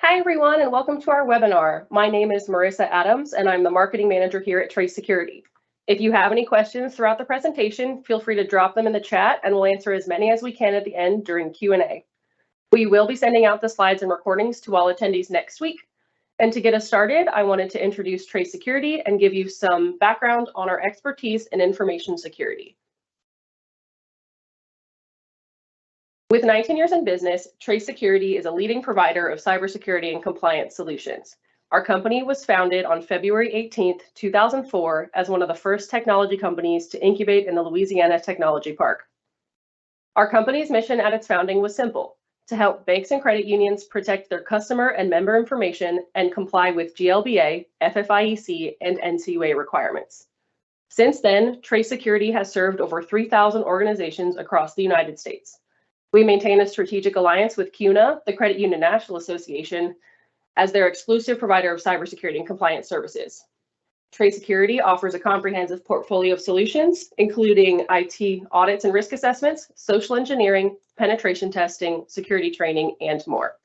Hi, everyone, and welcome to our webinar. My name is Marissa Adams, and I'm the marketing manager here at Trace Security. If you have any questions throughout the presentation, feel free to drop them in the chat, and we'll answer as many as we can at the end during Q&A. We will be sending out the slides and recordings to all attendees next week. And to get us started, I wanted to introduce Trace Security and give you some background on our expertise in information security. With 19 years in business, Trace Security is a leading provider of cybersecurity and compliance solutions. Our company was founded on February 18th, 2004, as one of the first technology companies to incubate in the Louisiana Technology Park. Our company's mission at its founding was simple: to help banks and credit unions protect their customer and member information and comply with GLBA, FFIEC, and NCUA requirements. Since then, Trace Security has served over 3,000 organizations across the United States. We maintain a strategic alliance with CUNA, the Credit Union National Association, as their exclusive provider of cybersecurity and compliance services. Trace Security offers a comprehensive portfolio of solutions, including IT audits and risk assessments, social engineering, penetration testing, security training, and more.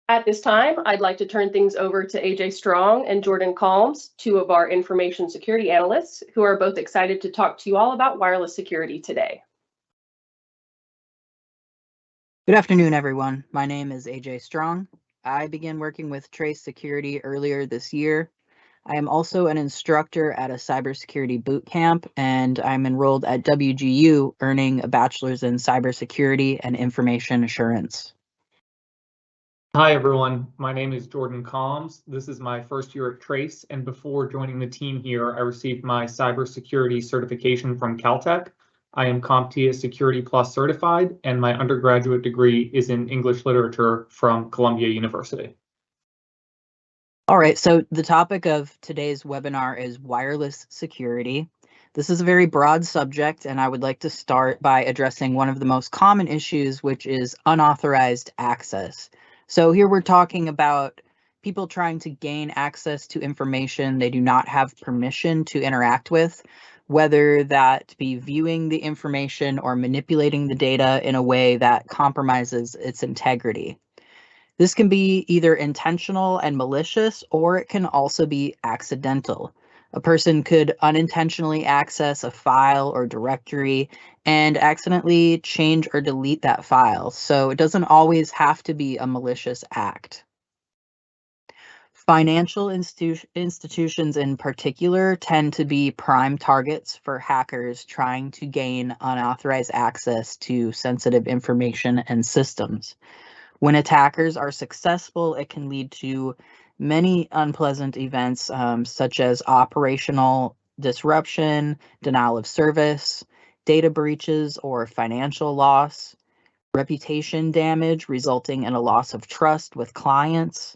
At this time, I'd like to turn things over to AJay Strong and Jordan Kalms, two of our information security analysts, who are both excited to talk to you all about wireless security today. Good afternoon, everyone. My name is AJay Strong. I began working with Trace Security earlier this year. I am also an instructor at a cybersecurity boot camp, and I'm enrolled at WGU, earning a bachelor's in cybersecurity and information assurance. Hi, everyone. My name is Jordan Kalms. This is my first year at Trace, and before joining the team here, I received my cybersecurity certification from Caltech. I am CompTIA Security Plus certified, and my undergraduate degree is in English literature from Columbia University. All right, so the topic of today's webinar is wireless security. This is a very broad subject, and I would like to start by addressing one of the most common issues, which is unauthorized access. So here we're talking about people trying to gain access to information they do not have permission to interact with, whether that be viewing the information or manipulating the data in a way that compromises its integrity. This can be either intentional and malicious, or it can also be accidental. A person could unintentionally access a file or directory and accidentally change or delete that file, so it doesn't always have to be a malicious act. Financial institutions in particular tend to be prime targets for hackers trying to gain unauthorized access to sensitive information and systems. When attackers are successful, it can lead to many unpleasant events, such as operational disruption, denial of service, data breaches or financial loss, reputation damage resulting in a loss of trust with clients,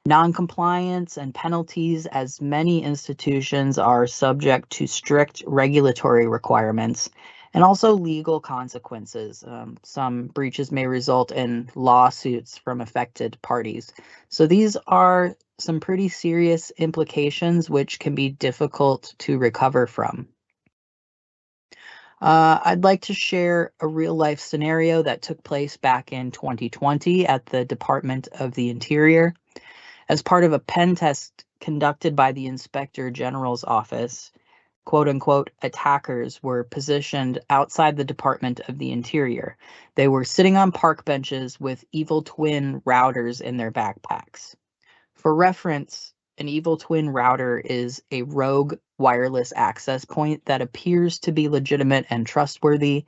non-compliance and penalties, as many institutions are subject to strict regulatory requirements, and also legal consequences. Some breaches may result in lawsuits from affected parties. So these are some pretty serious implications which can be difficult to recover from. I'd like to share a real-life scenario that took place back in 2020 at the Department of the Interior. As part of a pen test conducted by the Inspector General's office, quote-unquote, attackers were positioned outside the Department of the Interior. They were sitting on park benches with evil twin routers in their backpacks. For reference, an evil twin router is a rogue wireless access point that appears to be legitimate and trustworthy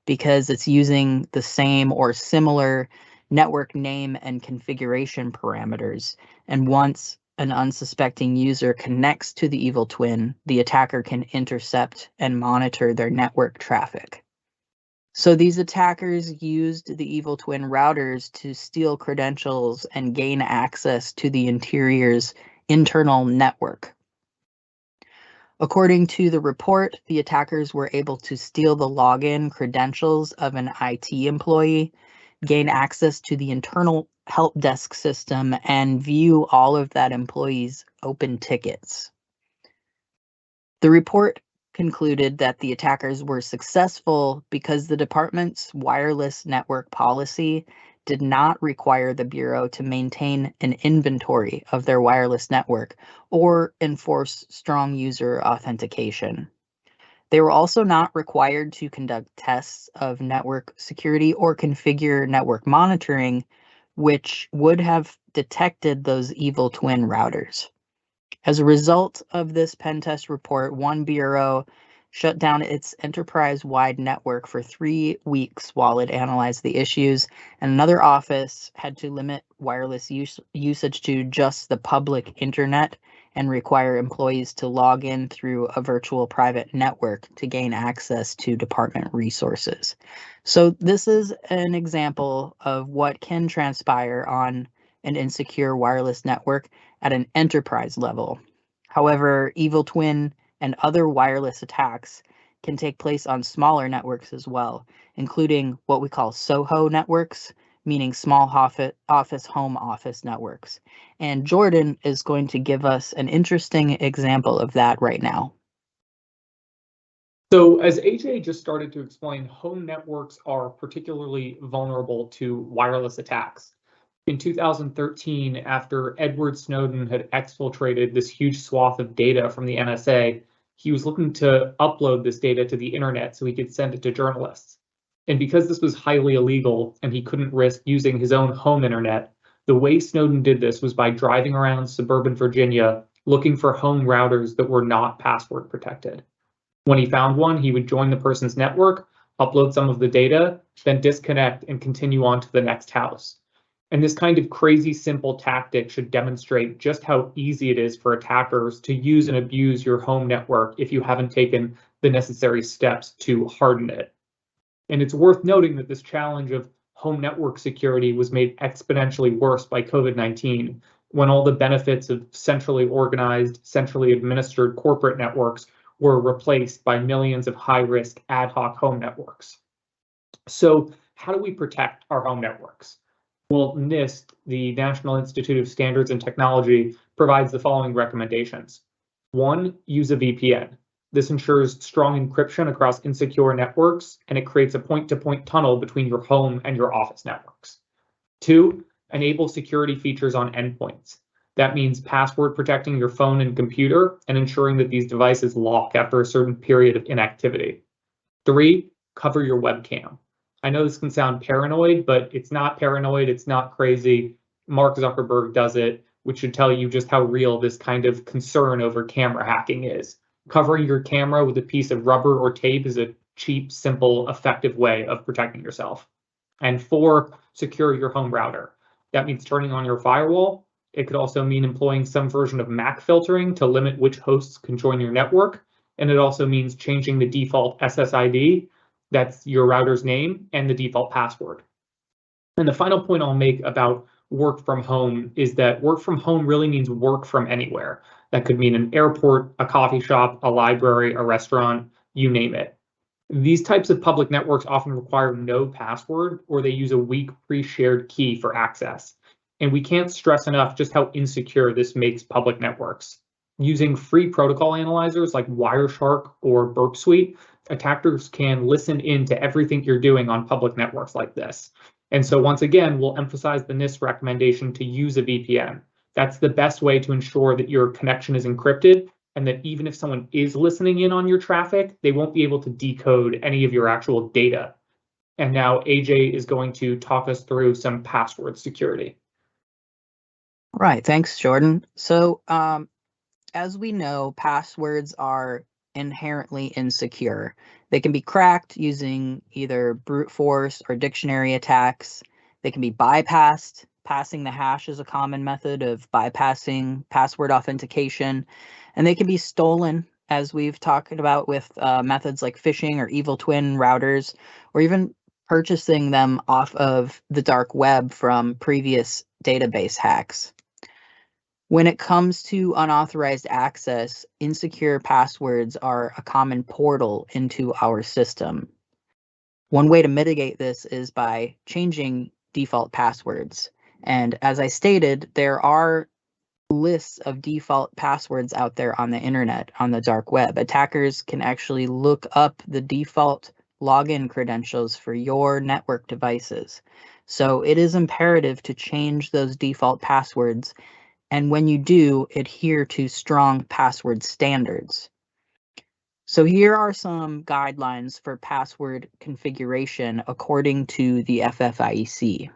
because it's using the same or similar network name and configuration parameters. And once an unsuspecting user connects to the evil twin, the attacker can intercept and monitor their network traffic. So these attackers used the evil twin routers to steal credentials and gain access to the Interior's internal network. According to the report, the attackers were able to steal the login credentials of an IT employee, gain access to the internal help desk system, and view all of that employee's open tickets. The report concluded that the attackers were successful because the department's wireless network policy did not require the Bureau to maintain an inventory of their wireless network or enforce strong user authentication. They were also not required to conduct tests of network security or configure network monitoring, which would have detected those evil twin routers. As a result of this pen test report, one bureau shut down its enterprise-wide network for 3 weeks while it analyzed the issues, and another office had to limit wireless usage to just the public internet and require employees to log in through a virtual private network to gain access to department resources. So this is an example of what can transpire on an insecure wireless network at an enterprise level. However, evil twin and other wireless attacks can take place on smaller networks as well, including what we call SOHO networks, meaning small office home office networks. And Jordan is going to give us an interesting example of that right now. So as AJay just started to explain, home networks are particularly vulnerable to wireless attacks. In 2013, after Edward Snowden had exfiltrated this huge swath of data from the NSA, he was looking to upload this data to the internet so he could send it to journalists. And because this was highly illegal and he couldn't risk using his own home internet, the way Snowden did this was by driving around suburban Virginia looking for home routers that were not password protected. When he found one, he would join the person's network, upload some of the data, then disconnect and continue on to the next house. And this kind of crazy simple tactic should demonstrate just how easy it is for attackers to use and abuse your home network if you haven't taken the necessary steps to harden it. And it's worth noting that this challenge of home network security was made exponentially worse by COVID-19, when all the benefits of centrally organized, centrally administered corporate networks were replaced by millions of high-risk ad hoc home networks. So how do we protect our home networks? Well, NIST, the National Institute of Standards and Technology, provides the following recommendations. 1, use a VPN. This ensures strong encryption across insecure networks, and it creates a point-to-point tunnel between your home and your office networks. 2, enable security features on endpoints. That means password protecting your phone and computer and ensuring that these devices lock after a certain period of inactivity. 3, cover your webcam. I know this can sound paranoid, but it's not paranoid, it's not crazy. Mark Zuckerberg does it, which should tell you just how real this kind of concern over camera hacking is. Covering your camera with a piece of rubber or tape is a cheap, simple, effective way of protecting yourself. And 4, secure your home router. That means turning on your firewall. It could also mean employing some version of MAC filtering to limit which hosts can join your network. And it also means changing the default SSID, that's your router's name, and the default password. And the final point I'll make about work from home is that work from home really means work from anywhere. That could mean an airport, a coffee shop, a library, a restaurant, you name it. These types of public networks often require no password, or they use a weak pre-shared key for access. And we can't stress enough just how insecure this makes public networks. Using free protocol analyzers like Wireshark or Burp Suite, attackers can listen in to everything you're doing on public networks like this. And so once again, we'll emphasize the NIST recommendation to use a VPN. That's the best way to ensure that your connection is encrypted and that even if someone is listening in on your traffic, they won't be able to decode any of your actual data. And now AJay is going to talk us through some password security. Right, thanks, Jordan. So as we know, passwords are inherently insecure. They can be cracked using either brute force or dictionary attacks. They can be bypassed. Passing the hash is a common method of bypassing password authentication. And they can be stolen, as we've talked about with methods like phishing or evil twin routers, or even purchasing them off of the dark web from previous database hacks. When it comes to unauthorized access, insecure passwords are a common portal into our system. One way to mitigate this is by changing default passwords. And as I stated, there are lists of default passwords out there on the internet, on the dark web. Attackers can actually look up the default login credentials for your network devices. So it is imperative to change those default passwords, and when you do, adhere to strong password standards. So here are some guidelines for password configuration according to the FFIEC.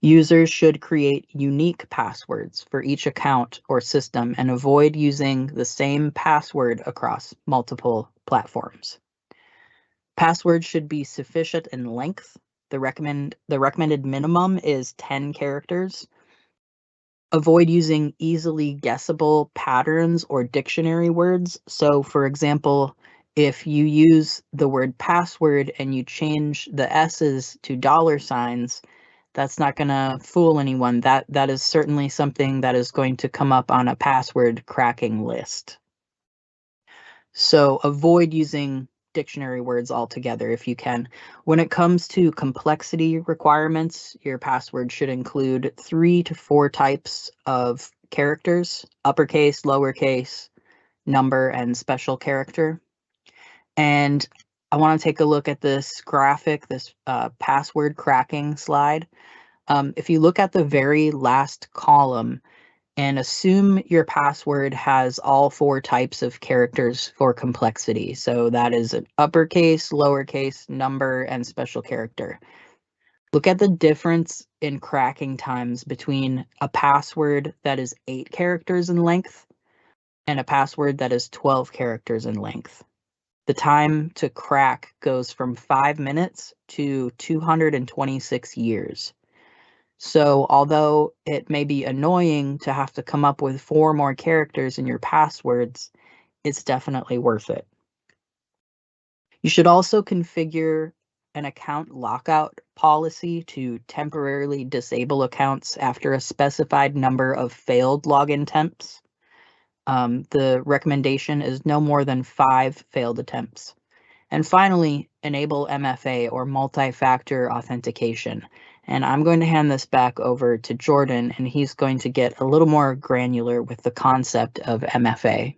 Users should create unique passwords for each account or system and avoid using the same password across multiple platforms. Passwords should be sufficient in length. The recommended minimum is 10 characters. Avoid using easily guessable patterns or dictionary words. So for example, if you use the word password and you change the S's to $signs, that's not going to fool anyone. That is certainly something that is going to come up on a password cracking list. So avoid using dictionary words altogether if you can. When it comes to complexity requirements, your password should include 3 to 4 types of characters: uppercase, lowercase, number, and special character. And I want to take a look at this graphic, this password cracking slide. If you look at the very last column, and assume your password has all 4 types of characters for complexity. So that is an uppercase, lowercase, number, and special character. Look at the difference in cracking times between a password that is 8 characters in length and a password that is 12 characters in length. The time to crack goes from 5 minutes to 226 years. So although it may be annoying to have to come up with 4 more characters in your passwords, it's definitely worth it. You should also configure an account lockout policy to temporarily disable accounts after a specified number of failed login attempts. The recommendation is no more than 5 failed attempts. And finally, enable MFA, or multi-factor authentication. And I'm going to hand this back over to Jordan, and he's going to get a little more granular with the concept of MFA.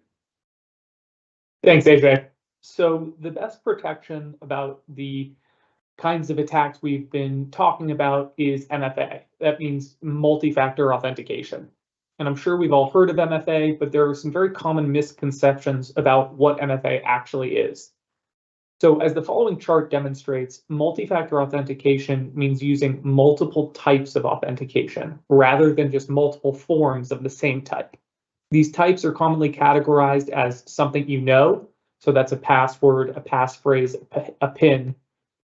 Thanks, AJ. So the best protection about the kinds of attacks we've been talking about is MFA. That means multi-factor authentication. And I'm sure we've all heard of MFA, but there are some very common misconceptions about what MFA actually is. So as the following chart demonstrates, multi-factor authentication means using multiple types of authentication rather than just multiple forms of the same type. These types are commonly categorized as something you know, so that's a password, a passphrase, a PIN,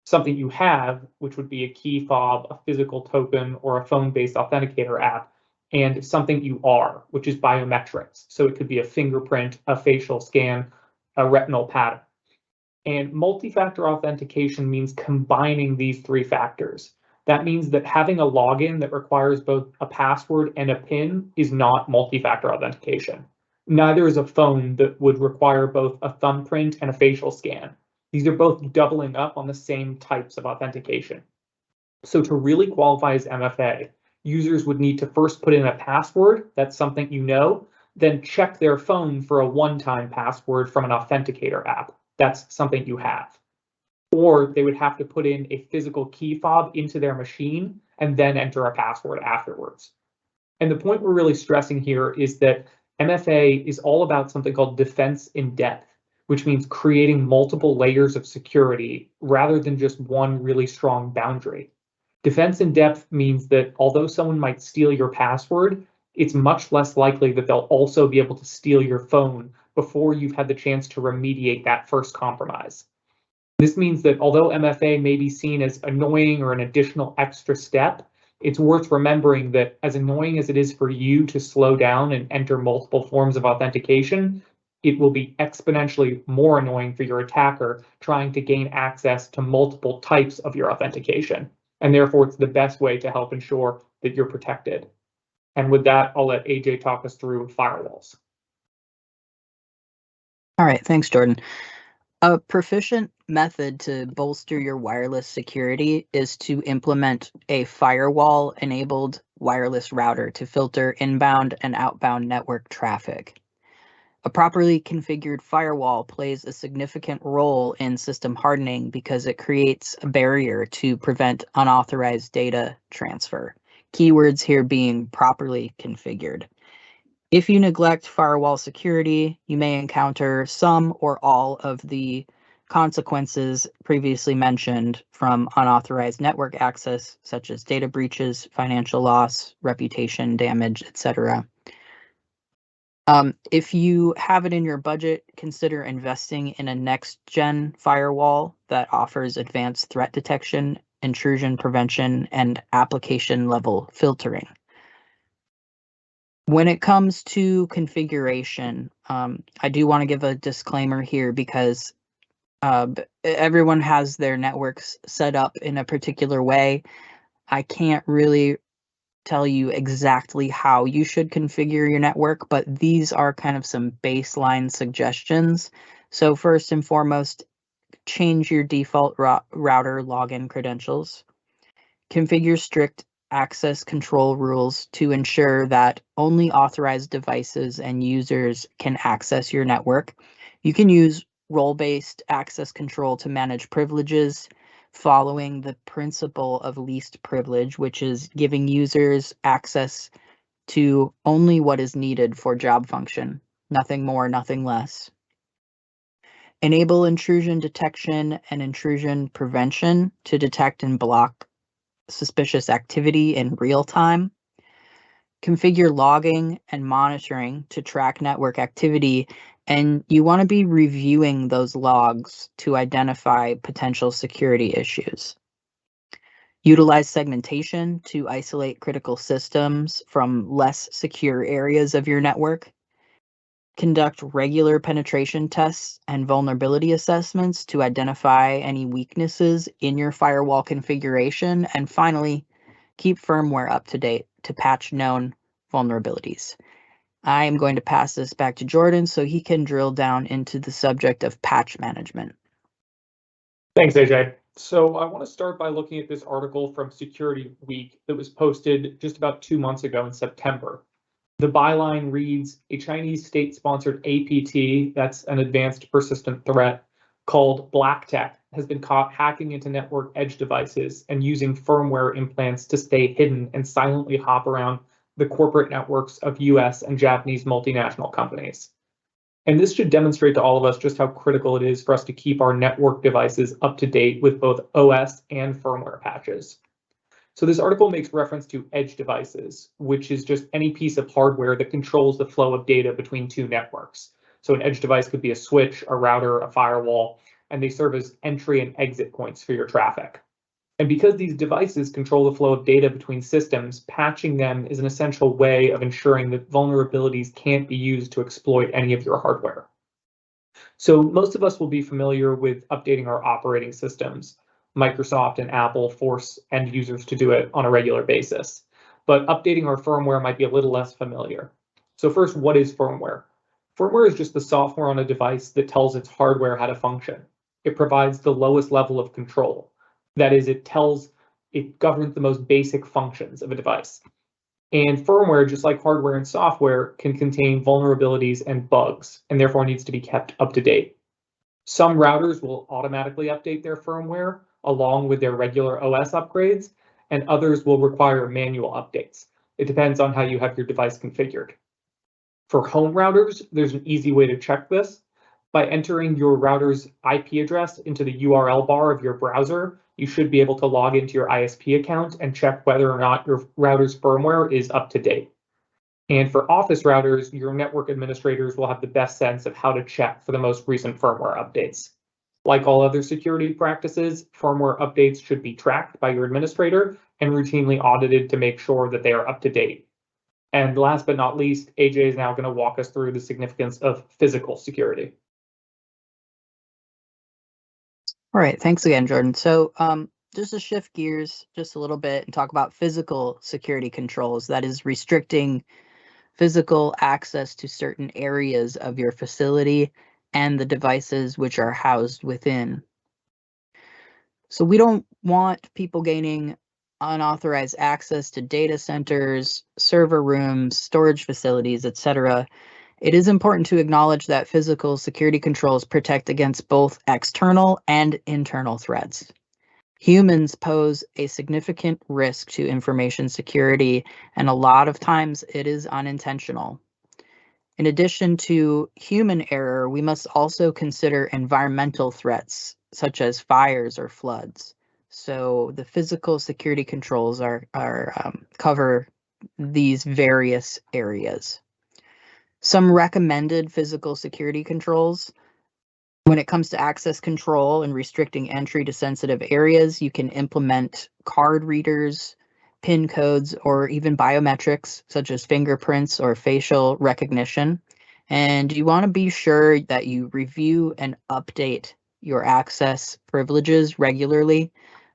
something you have, which would be a key fob, a physical token, or a phone-based authenticator app, and something you are, which is biometrics. So it could be a fingerprint, a facial scan, a retinal pattern. And multi-factor authentication means combining these 3 factors. That means that having a login that requires both a password and a PIN is not multi-factor authentication. Neither is a phone that would require both a thumbprint and a facial scan. These are both doubling up on the same types of authentication. So to really qualify as MFA, users would need to first put in a password, that's something you know, then check their phone for a one-time password from an authenticator app. That's something you have. Or they would have to put in a physical key fob into their machine and then enter a password afterwards. And the point we're really stressing here is that MFA is all about something called defense in depth, which means creating multiple layers of security rather than just one really strong boundary. Defense in depth means that although someone might steal your password, it's much less likely that they'll also be able to steal your phone before you've had the chance to remediate that first compromise. This means that although MFA may be seen as annoying or an additional extra step, it's worth remembering that as annoying as it is for you to slow down and enter multiple forms of authentication, it will be exponentially more annoying for your attacker trying to gain access to multiple types of your authentication. And therefore, it's the best way to help ensure that you're protected. And with that, I'll let AJ talk us through firewalls. All right, thanks, Jordan. A proficient method to bolster your wireless security is to implement a firewall-enabled wireless router to filter inbound and outbound network traffic. A properly configured firewall plays a significant role in system hardening because it creates a barrier to prevent unauthorized data transfer. Keywords here being properly configured. If you neglect firewall security, you may encounter some or all of the consequences previously mentioned from unauthorized network access, such as data breaches, financial loss, reputation damage, etc. If you have it in your budget, consider investing in a next-gen firewall that offers advanced threat detection, intrusion prevention, and application-level filtering. When it comes to configuration, I do want to give a disclaimer here because everyone has their networks set up in a particular way. I can't really tell you exactly how you should configure your network, but these are kind of some baseline suggestions. So first and foremost, change your default router login credentials. Configure strict access control rules to ensure that only authorized devices and users can access your network. You can use role-based access control to manage privileges, following the principle of least privilege, which is giving users access to only what is needed for job function, nothing more, nothing less. Enable intrusion detection and intrusion prevention to detect and block suspicious activity in real time. Configure logging and monitoring to track network activity, and you want to be reviewing those logs to identify potential security issues. Utilize segmentation to isolate critical systems from less secure areas of your network. Conduct regular penetration tests and vulnerability assessments to identify any weaknesses in your firewall configuration. And finally, keep firmware up to date to patch known vulnerabilities. I am going to pass this back to Jordan so he can drill down into the subject of patch management. Thanks, AJ. So I want to start by looking at this article from Security Week that was posted just about 2 months ago in September. The byline reads, a Chinese state-sponsored APT, that's an advanced persistent threat, called Black Tech, has been caught hacking into network edge devices and using firmware implants to stay hidden and silently hop around the corporate networks of US and Japanese multinational companies. And this should demonstrate to all of us just how critical it is for us to keep our network devices up to date with both OS and firmware patches. So this article makes reference to edge devices, which is just any piece of hardware that controls the flow of data between two networks. So an edge device could be a switch, a router, a firewall, and they serve as entry and exit points for your traffic. And because these devices control the flow of data between systems, patching them is an essential way of ensuring that vulnerabilities can't be used to exploit any of your hardware. So most of us will be familiar with updating our operating systems. Microsoft and Apple force end users to do it on a regular basis. But updating our firmware might be a little less familiar. So first, what is firmware? Firmware is just the software on a device that tells its hardware how to function. It provides the lowest level of control. That is, it governs the most basic functions of a device. And firmware, just like hardware and software, can contain vulnerabilities and bugs, and therefore needs to be kept up to date. Some routers will automatically update their firmware along with their regular OS upgrades, and others will require manual updates. It depends on how you have your device configured. For home routers, there's an easy way to check this. By entering your router's IP address into the URL bar of your browser, you should be able to log into your ISP account and check whether or not your router's firmware is up to date. And for office routers, your network administrators will have the best sense of how to check for the most recent firmware updates. Like all other security practices, firmware updates should be tracked by your administrator and routinely audited to make sure that they are up to date. And last but not least, AJay is now going to walk us through the significance of physical security. All right, thanks again, Jordan. So just to shift gears just a little bit and talk about physical security controls, that is restricting physical access to certain areas of your facility and the devices which are housed within. So we don't want people gaining unauthorized access to data centers, server rooms, storage facilities, etc. It is important to acknowledge that physical security controls protect against both external and internal threats. Humans pose a significant risk to information security, and a lot of times it is unintentional. In addition to human error, we must also consider environmental threats, such as fires or floods. So the physical security controls cover these various areas. Some recommended physical security controls. When it comes to access control and restricting entry to sensitive areas, you can implement card readers, PIN codes, or even biometrics such as fingerprints or facial recognition. And you want to be sure that you review and update your access privileges regularly.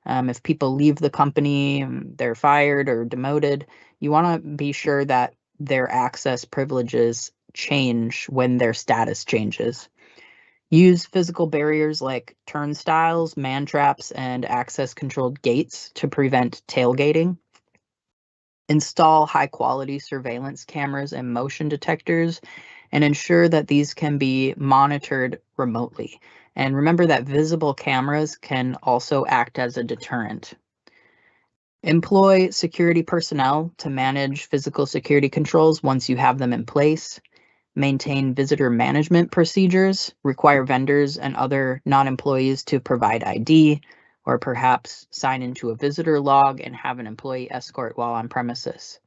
If people leave the company, they're fired or demoted, you want to be sure that their access privileges change when their status changes. Use physical barriers like turnstiles, man traps, and access-controlled gates to prevent tailgating. Install high-quality surveillance cameras and motion detectors, and ensure that these can be monitored remotely. And remember that visible cameras can also act as a deterrent. Employ security personnel to manage physical security controls once you have them in place. Maintain visitor management procedures, require vendors and other non-employees to provide ID, or perhaps sign into a visitor log and have an employee escort while on premises.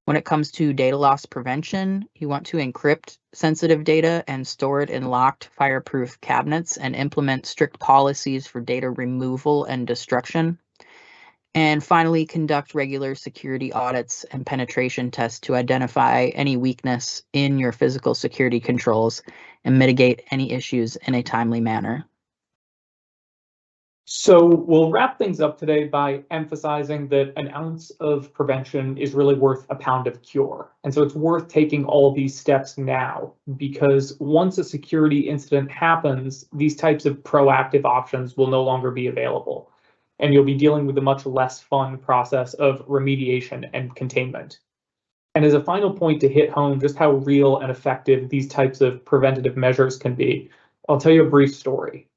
When it comes to data loss prevention, you want to encrypt sensitive data and store it in locked, fireproof cabinets and implement strict policies for data removal and destruction. And finally, conduct regular security audits and penetration tests to identify any weakness in your physical security controls and mitigate any issues in a timely manner. So we'll wrap things up today by emphasizing that an ounce of prevention is really worth a pound of cure. And so it's worth taking all these steps now, because once a security incident happens, these types of proactive options will no longer be available. And you'll be dealing with a much less fun process of remediation and containment. And as a final point to hit home just how real and effective these types of preventative measures can be, I'll tell you a brief story.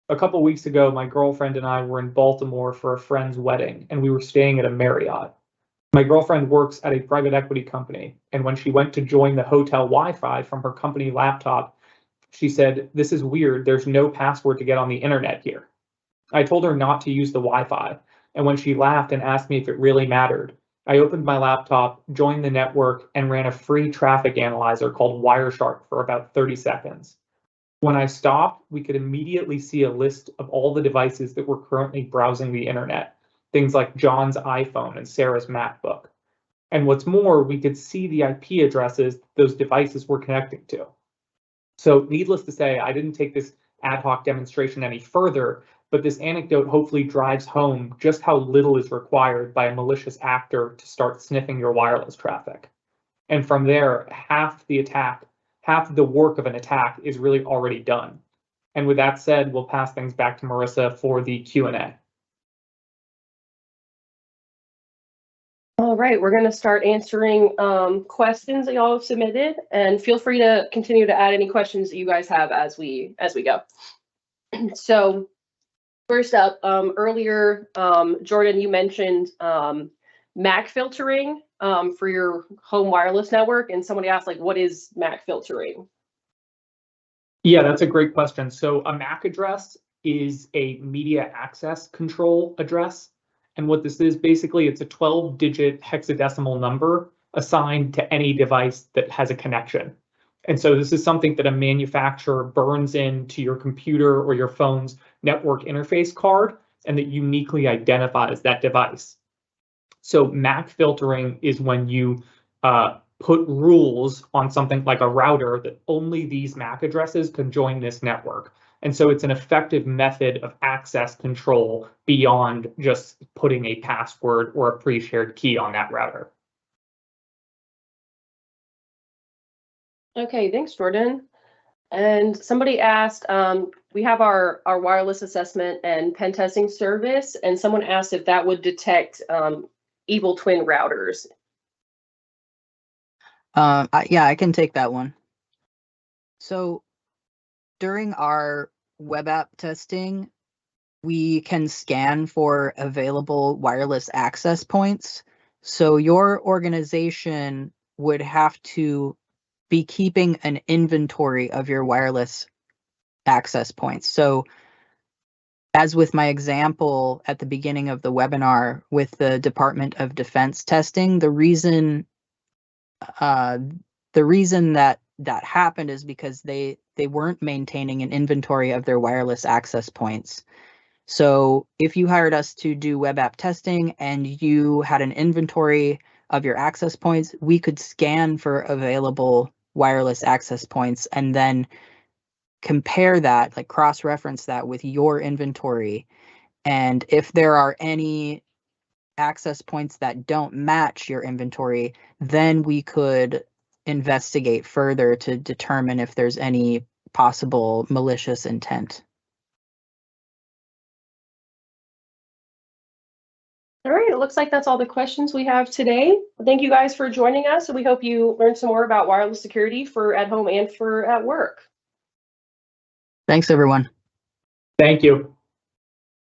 A couple of weeks ago, my girlfriend and I were in Baltimore for a friend's wedding, and we were staying at a Marriott. My girlfriend works at a private equity company, and when she went to join the hotel Wi-Fi from her company laptop, she said, "This is weird, there's no password to get on the internet here." I told her not to use the Wi-Fi, and when she laughed and asked me if it really mattered, I opened my laptop, joined the network, and ran a free traffic analyzer called Wireshark for about 30 seconds. When I stopped, we could immediately see a list of all the devices that were currently browsing the internet, things like John's iPhone and Sarah's MacBook. And what's more, we could see the IP addresses those devices were connecting to. So needless to say, I didn't take this ad hoc demonstration any further, but this anecdote hopefully drives home just how little is required by a malicious actor to start sniffing your wireless traffic. And from there, half the work of an attack is really already done. And with that said, we'll pass things back to Marissa for the Q&A. All right, we're going to start answering questions that y'all have submitted, and feel free to continue to add any questions that you guys have as we go. So first up, earlier, Jordan, you mentioned MAC filtering for your home wireless network, and somebody asked, like, what is MAC filtering? Yeah, that's a great question. So a MAC address is a media access control address. And what this is, basically, it's a 12-digit hexadecimal number assigned to any device that has a connection. And so this is something that a manufacturer burns into your computer or your phone's network interface card, and that uniquely identifies that device. So MAC filtering is when you put rules on something like a router that only these MAC addresses can join this network. And so it's an effective method of access control beyond just putting a password or a pre-shared key on that router. Okay, thanks, Jordan. And somebody asked, we have our wireless assessment and pen testing service, and someone asked if that would detect evil twin routers. Yeah, I can take that one. So during our web app testing, we can scan for available wireless access points. So your organization would have to be keeping an inventory of your wireless access points. So as with my example at the beginning of the webinar with the Department of Defense testing, the reason that happened is because they weren't maintaining an inventory of their wireless access points. So if you hired us to do web app testing and you had an inventory of your access points, we could scan for available wireless access points and then compare that, like cross-reference that with your inventory. And if there are any access points that don't match your inventory, then we could investigate further to determine if there's any possible malicious intent. All right, it looks like that's all the questions we have today. Thank you guys for joining us. We hope you learned some more about wireless security for at home and for at work. Thanks, everyone. Thank you.